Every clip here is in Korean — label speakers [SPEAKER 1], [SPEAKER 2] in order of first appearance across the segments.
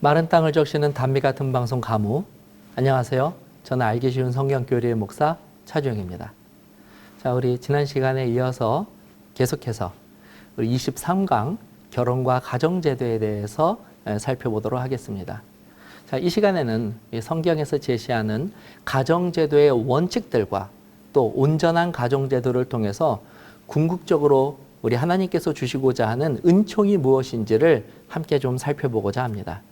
[SPEAKER 1] 마른 땅을 적시는 단비 같은 방송 가무. 안녕하세요. 저는 알기 쉬운 성경교리의 목사 차주영입니다. 자, 우리 지난 시간에 이어서 계속해서 우리 23강 결혼과 가정제도에 대해서 살펴보도록 하겠습니다. 자, 이 시간에는 성경에서 제시하는 가정제도의 원칙들과 또 온전한 가정제도를 통해서 궁극적으로 우리 하나님께서 주시고자 하는 은총이 무엇인지를 함께 좀 살펴보고자 합니다.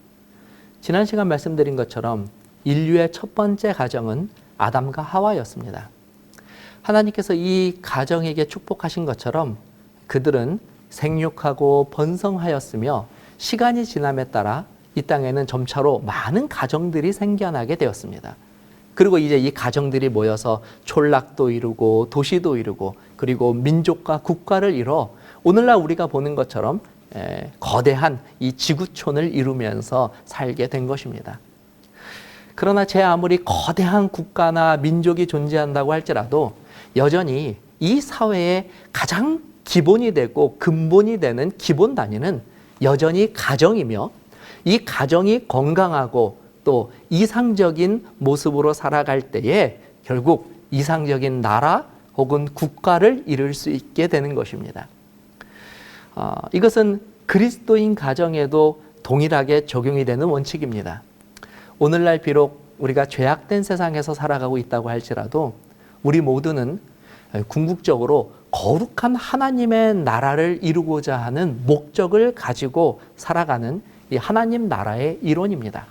[SPEAKER 1] 지난 시간 말씀드린 것처럼 인류의 첫 번째 가정은 아담과 하와였습니다. 하나님께서 이 가정에게 축복하신 것처럼 그들은 생육하고 번성하였으며 시간이 지남에 따라 이 땅에는 점차로 많은 가정들이 생겨나게 되었습니다. 그리고 이제 이 가정들이 모여서 촌락도 이루고 도시도 이루고 그리고 민족과 국가를 이뤄 오늘날 우리가 보는 것처럼 거대한 이 지구촌을 이루면서 살게 된 것입니다. 그러나 제 아무리 거대한 국가나 민족이 존재한다고 할지라도 여전히 이 사회의 가장 기본이 되고 근본이 되는 기본 단위는 여전히 가정이며 이 가정이 건강하고 또 이상적인 모습으로 살아갈 때에 결국 이상적인 나라 혹은 국가를 이룰 수 있게 되는 것입니다. 이것은 그리스도인 가정에도 동일하게 적용이 되는 원칙입니다. 오늘날 비록 우리가 죄악된 세상에서 살아가고 있다고 할지라도 우리 모두는 궁극적으로 거룩한 하나님의 나라를 이루고자 하는 목적을 가지고 살아가는 이 하나님 나라의 일원입니다.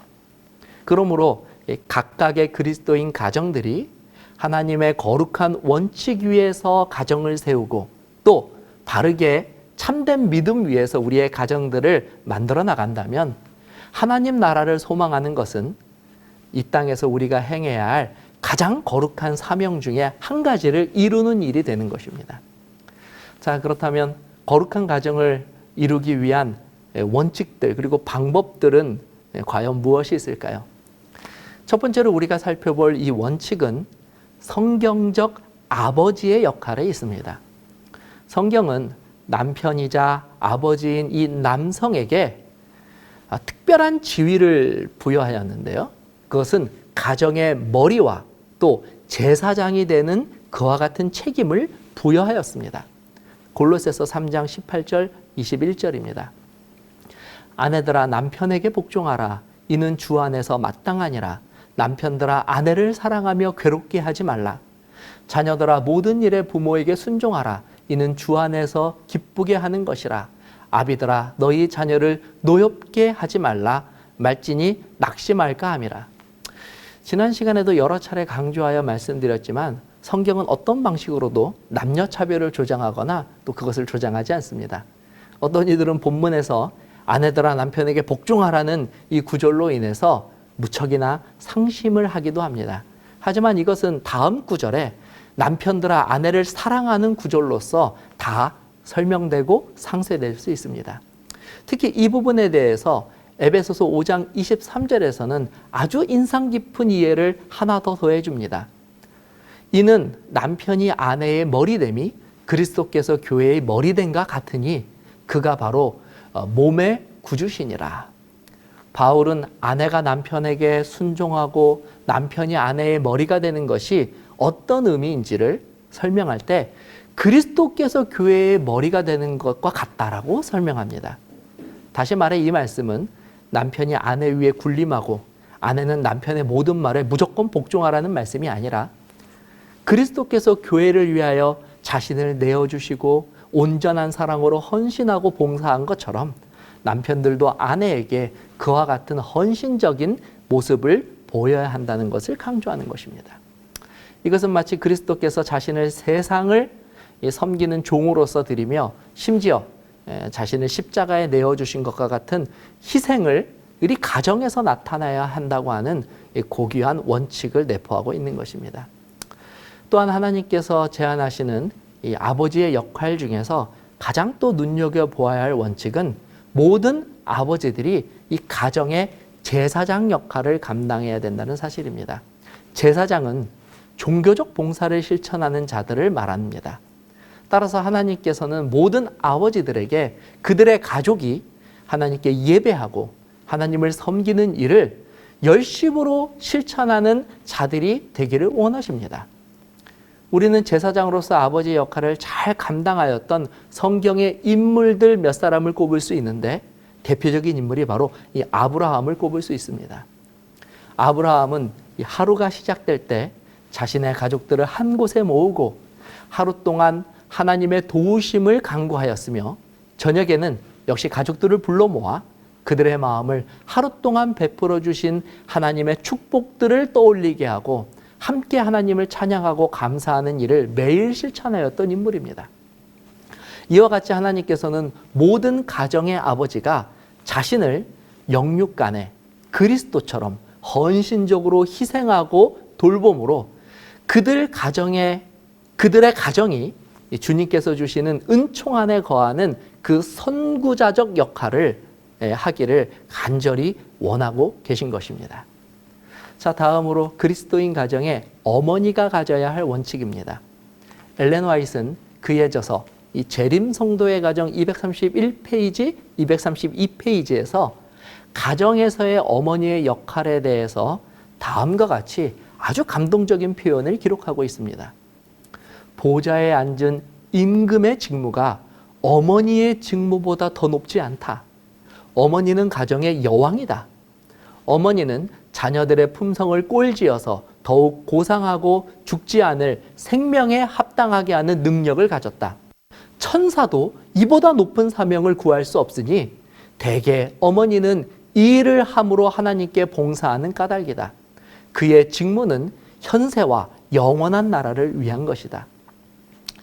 [SPEAKER 1] 그러므로 각각의 그리스도인 가정들이 하나님의 거룩한 원칙 위에서 가정을 세우고 또 바르게 참된 믿음 위에서 우리의 가정들을 만들어 나간다면 하나님 나라를 소망하는 것은 이 땅에서 우리가 행해야 할 가장 거룩한 사명 중에 한 가지를 이루는 일이 되는 것입니다. 자, 그렇다면 거룩한 가정을 이루기 위한 원칙들 그리고 방법들은 과연 무엇이 있을까요? 첫 번째로 우리가 살펴볼 이 원칙은 성경적 아버지의 역할에 있습니다. 성경은 남편이자 아버지인 이 남성에게 특별한 지위를 부여하였는데요. 그것은 가정의 머리와 또 제사장이 되는 그와 같은 책임을 부여하였습니다. 골로새서 3장 18절 21절입니다. 아내들아 남편에게 복종하라. 이는 주 안에서 마땅하니라. 남편들아 아내를 사랑하며 괴롭게 하지 말라. 자녀들아 모든 일에 부모에게 순종하라. 이는 주 안에서 기쁘게 하는 것이라. 아비들아 너희 자녀를 노엽게 하지 말라. 말지니 낙심할까 함이라. 지난 시간에도 여러 차례 강조하여 말씀드렸지만 성경은 어떤 방식으로도 남녀 차별을 조장하거나 또 그것을 조장하지 않습니다. 어떤 이들은 본문에서 아내들아 남편에게 복종하라는 이 구절로 인해서 무척이나 상심을 하기도 합니다. 하지만 이것은 다음 구절에 남편들아 아내를 사랑하는 구절로서 다 설명되고 상세될 수 있습니다. 특히 이 부분에 대해서 에베소서 5장 23절에서는 아주 인상 깊은 이해를 하나 더 더해줍니다. 이는 남편이 아내의 머리됨이 그리스도께서 교회의 머리됨과 같으니 그가 바로 몸의 구주시니라. 바울은 아내가 남편에게 순종하고 남편이 아내의 머리가 되는 것이 어떤 의미인지를 설명할 때 그리스도께서 교회의 머리가 되는 것과 같다라고 설명합니다. 다시 말해 이 말씀은 남편이 아내 위에 군림하고 아내는 남편의 모든 말에 무조건 복종하라는 말씀이 아니라 그리스도께서 교회를 위하여 자신을 내어주시고 온전한 사랑으로 헌신하고 봉사한 것처럼 남편들도 아내에게 그와 같은 헌신적인 모습을 보여야 한다는 것을 강조하는 것입니다. 이것은 마치 그리스도께서 자신을 세상을 섬기는 종으로서 드리며 심지어 자신을 십자가에 내어주신 것과 같은 희생을 우리 가정에서 나타나야 한다고 하는 고귀한 원칙을 내포하고 있는 것입니다. 또한 하나님께서 제안하시는 이 아버지의 역할 중에서 가장 또 눈여겨보아야 할 원칙은 모든 아버지들이 이 가정의 제사장 역할을 감당해야 된다는 사실입니다. 제사장은 종교적 봉사를 실천하는 자들을 말합니다. 따라서 하나님께서는 모든 아버지들에게 그들의 가족이 하나님께 예배하고 하나님을 섬기는 일을 열심으로 실천하는 자들이 되기를 원하십니다. 우리는 제사장으로서 아버지의 역할을 잘 감당하였던 성경의 인물들 몇 사람을 꼽을 수 있는데 대표적인 인물이 바로 이 아브라함을 꼽을 수 있습니다. 아브라함은 하루가 시작될 때 자신의 가족들을 한 곳에 모으고 하루 동안 하나님의 도우심을 간구하였으며 저녁에는 역시 가족들을 불러 모아 그들의 마음을 하루 동안 베풀어 주신 하나님의 축복들을 떠올리게 하고 함께 하나님을 찬양하고 감사하는 일을 매일 실천하였던 인물입니다. 이와 같이 하나님께서는 모든 가정의 아버지가 자신을 영육간에 그리스도처럼 헌신적으로 희생하고 돌봄으로 그들의 가정이 주님께서 주시는 은총 안에 거하는 그 선구자적 역할을 하기를 간절히 원하고 계신 것입니다. 자, 다음으로 그리스도인 가정의 어머니가 가져야 할 원칙입니다. 엘렌 화이트는 그에 져서 이 재림 성도의 가정 231페이지, 232페이지에서 가정에서의 어머니의 역할에 대해서 다음과 같이 아주 감동적인 표현을 기록하고 있습니다. 보좌에 앉은 임금의 직무가 어머니의 직무보다 더 높지 않다. 어머니는 가정의 여왕이다. 어머니는 자녀들의 품성을 꼴지어서 더욱 고상하고 죽지 않을 생명에 합당하게 하는 능력을 가졌다. 천사도 이보다 높은 사명을 구할 수 없으니 대개 어머니는 이 일을 함으로 하나님께 봉사하는 까닭이다. 그의 직무는 현세와 영원한 나라를 위한 것이다.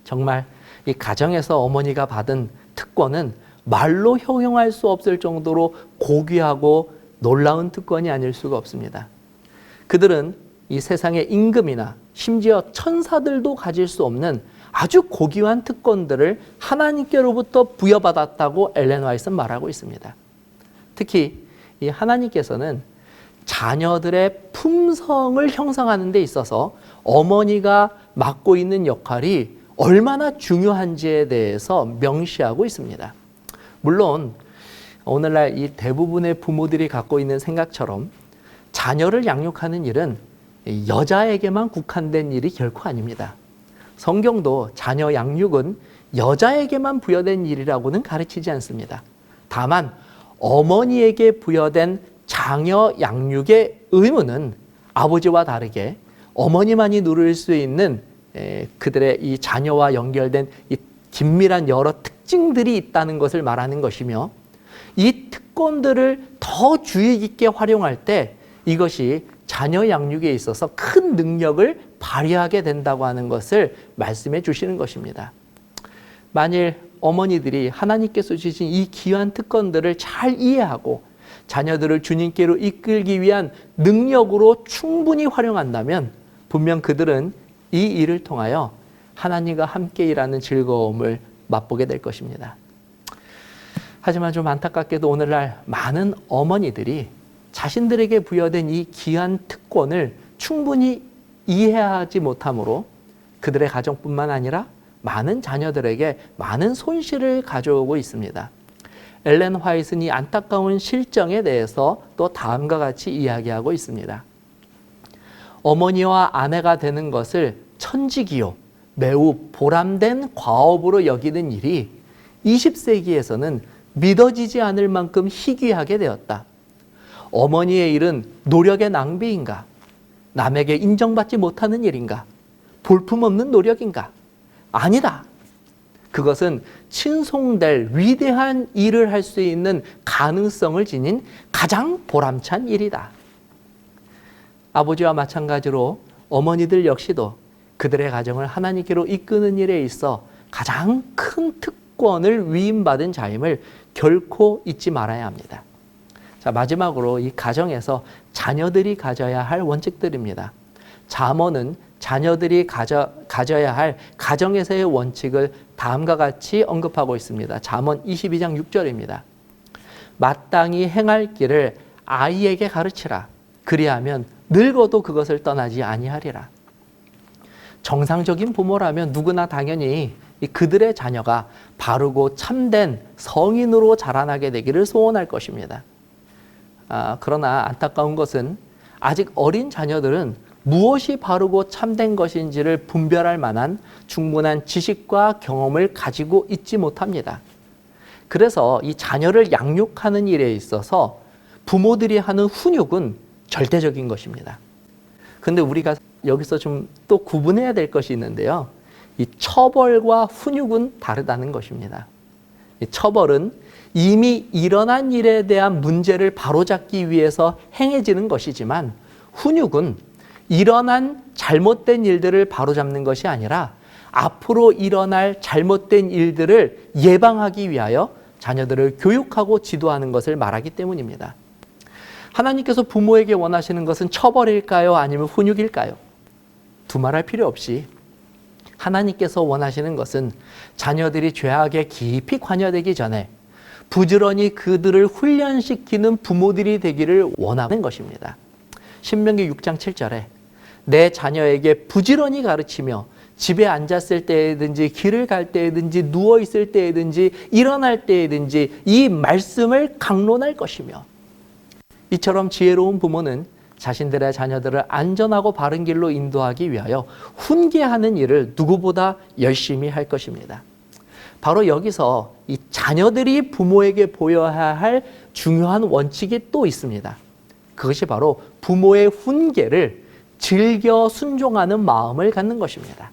[SPEAKER 1] 정말 이 가정에서 어머니가 받은 특권은 말로 형용할 수 없을 정도로 고귀하고 놀라운 특권이 아닐 수가 없습니다. 그들은 이 세상의 임금이나 심지어 천사들도 가질 수 없는 아주 고귀한 특권들을 하나님께로부터 부여받았다고 엘렌 화이트는 말하고 있습니다. 특히 이 하나님께서는 자녀들의 품성을 형성하는 데 있어서 어머니가 맡고 있는 역할이 얼마나 중요한지에 대해서 명시하고 있습니다. 물론 오늘날 이 대부분의 부모들이 갖고 있는 생각처럼 자녀를 양육하는 일은 여자에게만 국한된 일이 결코 아닙니다. 성경도 자녀 양육은 여자에게만 부여된 일이라고는 가르치지 않습니다. 다만 어머니에게 부여된 자녀 양육의 의무는 아버지와 다르게 어머니만이 누릴 수 있는 그들의 이 자녀와 연결된 이 긴밀한 여러 특징들이 있다는 것을 말하는 것이며 이 특권들을 더 주의 깊게 활용할 때 이것이 자녀 양육에 있어서 큰 능력을 발휘하게 된다고 하는 것을 말씀해 주시는 것입니다. 만일 어머니들이 하나님께서 주신 이 귀한 특권들을 잘 이해하고 자녀들을 주님께로 이끌기 위한 능력으로 충분히 활용한다면 분명 그들은 이 일을 통하여 하나님과 함께 일하는 즐거움을 맛보게 될 것입니다. 하지만 좀 안타깝게도 오늘날 많은 어머니들이 자신들에게 부여된 이 귀한 특권을 충분히 이해하지 못함으로 그들의 가정뿐만 아니라 많은 자녀들에게 많은 손실을 가져오고 있습니다. 엘렌 화이트는 이 안타까운 실정에 대해서 또 다음과 같이 이야기하고 있습니다. 어머니와 아내가 되는 것을 천직이요 매우 보람된 과업으로 여기는 일이 20세기에서는 믿어지지 않을 만큼 희귀하게 되었다. 어머니의 일은 노력의 낭비인가? 남에게 인정받지 못하는 일인가? 볼품없는 노력인가? 아니다. 그것은 칭송될 위대한 일을 할 수 있는 가능성을 지닌 가장 보람찬 일이다. 아버지와 마찬가지로 어머니들 역시도 그들의 가정을 하나님께로 이끄는 일에 있어 가장 큰 특권을 위임받은 자임을 결코 잊지 말아야 합니다. 자, 마지막으로 이 가정에서 자녀들이 가져야 할 원칙들입니다. 잠언은 자녀들이 가져야 할 가정에서의 원칙을 다음과 같이 언급하고 있습니다. 잠언 22장 6절입니다. 마땅히 행할 길을 아이에게 가르치라. 그리하면 늙어도 그것을 떠나지 아니하리라. 정상적인 부모라면 누구나 당연히 그들의 자녀가 바르고 참된 성인으로 자라나게 되기를 소원할 것입니다. 그러나 안타까운 것은 아직 어린 자녀들은 무엇이 바르고 참된 것인지를 분별할 만한 충분한 지식과 경험을 가지고 있지 못합니다. 그래서 이 자녀를 양육하는 일에 있어서 부모들이 하는 훈육은 절대적인 것입니다. 근데 우리가 여기서 좀 또 구분해야 될 것이 있는데요. 이 처벌과 훈육은 다르다는 것입니다. 이 처벌은 이미 일어난 일에 대한 문제를 바로잡기 위해서 행해지는 것이지만 훈육은 일어난 잘못된 일들을 바로잡는 것이 아니라 앞으로 일어날 잘못된 일들을 예방하기 위하여 자녀들을 교육하고 지도하는 것을 말하기 때문입니다. 하나님께서 부모에게 원하시는 것은 처벌일까요? 아니면 훈육일까요? 두말할 필요 없이 하나님께서 원하시는 것은 자녀들이 죄악에 깊이 관여되기 전에 부지런히 그들을 훈련시키는 부모들이 되기를 원하는 것입니다. 신명기 6장 7절에 내 자녀에게 부지런히 가르치며 집에 앉았을 때든지 길을 갈 때든지 누워있을 때든지 일어날 때든지 이 말씀을 강론할 것이며, 이처럼 지혜로운 부모는 자신들의 자녀들을 안전하고 바른 길로 인도하기 위하여 훈계하는 일을 누구보다 열심히 할 것입니다. 바로 여기서 이 자녀들이 부모에게 보여야 할 중요한 원칙이 또 있습니다. 그것이 바로 부모의 훈계를 즐겨 순종하는 마음을 갖는 것입니다.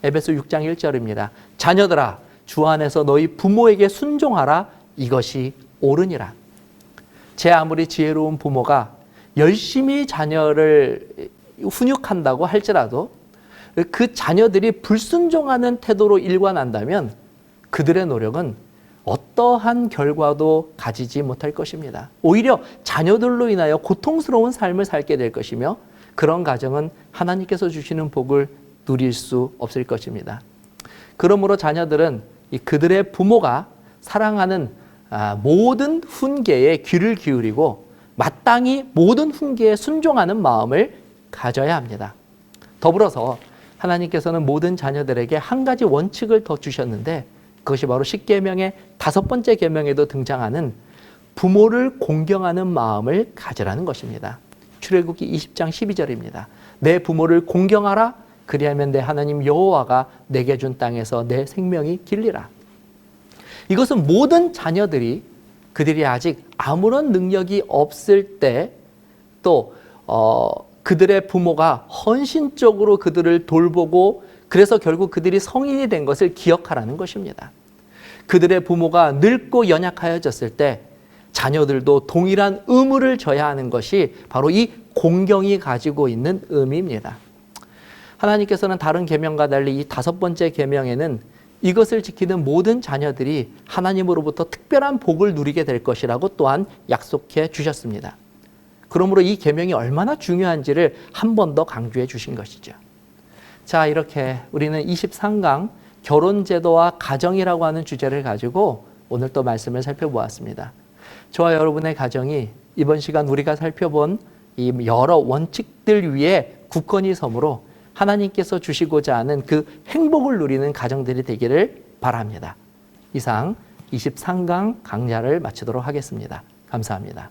[SPEAKER 1] 에베소 6장 1절입니다. 자녀들아, 주 안에서 너희 부모에게 순종하라. 이것이 옳으니라. 제 아무리 지혜로운 부모가 열심히 자녀를 훈육한다고 할지라도 그 자녀들이 불순종하는 태도로 일관한다면 그들의 노력은 어떠한 결과도 가지지 못할 것입니다. 오히려 자녀들로 인하여 고통스러운 삶을 살게 될 것이며, 그런 가정은 하나님께서 주시는 복을 누릴 수 없을 것입니다. 그러므로 자녀들은 그들의 부모가 사랑하는 모든 훈계에 귀를 기울이고 마땅히 모든 훈계에 순종하는 마음을 가져야 합니다. 더불어서 하나님께서는 모든 자녀들에게 한 가지 원칙을 더 주셨는데, 그것이 바로 십계명의 5번째 계명에도 등장하는 부모를 공경하는 마음을 가지라는 것입니다. 출애굽기 20장 12절입니다. 내 부모를 공경하라. 그리하면 내 하나님 여호와가 내게 준 땅에서 내 생명이 길리라. 이것은 모든 자녀들이 그들이 아직 아무런 능력이 없을 때 또 그들의 부모가 헌신적으로 그들을 돌보고 그래서 결국 그들이 성인이 된 것을 기억하라는 것입니다. 그들의 부모가 늙고 연약하여졌을 때 자녀들도 동일한 의무를 져야 하는 것이 바로 이 공경이 가지고 있는 의미입니다. 하나님께서는 다른 계명과 달리 이 5번째 계명에는 이것을 지키는 모든 자녀들이 하나님으로부터 특별한 복을 누리게 될 것이라고 또한 약속해 주셨습니다. 그러므로 이 계명이 얼마나 중요한지를 한 번 더 강조해 주신 것이죠. 자, 이렇게 우리는 23강 결혼제도와 가정이라고 하는 주제를 가지고 오늘 또 말씀을 살펴보았습니다. 저와 여러분의 가정이 이번 시간 우리가 살펴본 이 여러 원칙들 위에 굳건히 서므로 하나님께서 주시고자 하는 그 행복을 누리는 가정들이 되기를 바랍니다. 이상 23강 강좌를 마치도록 하겠습니다. 감사합니다.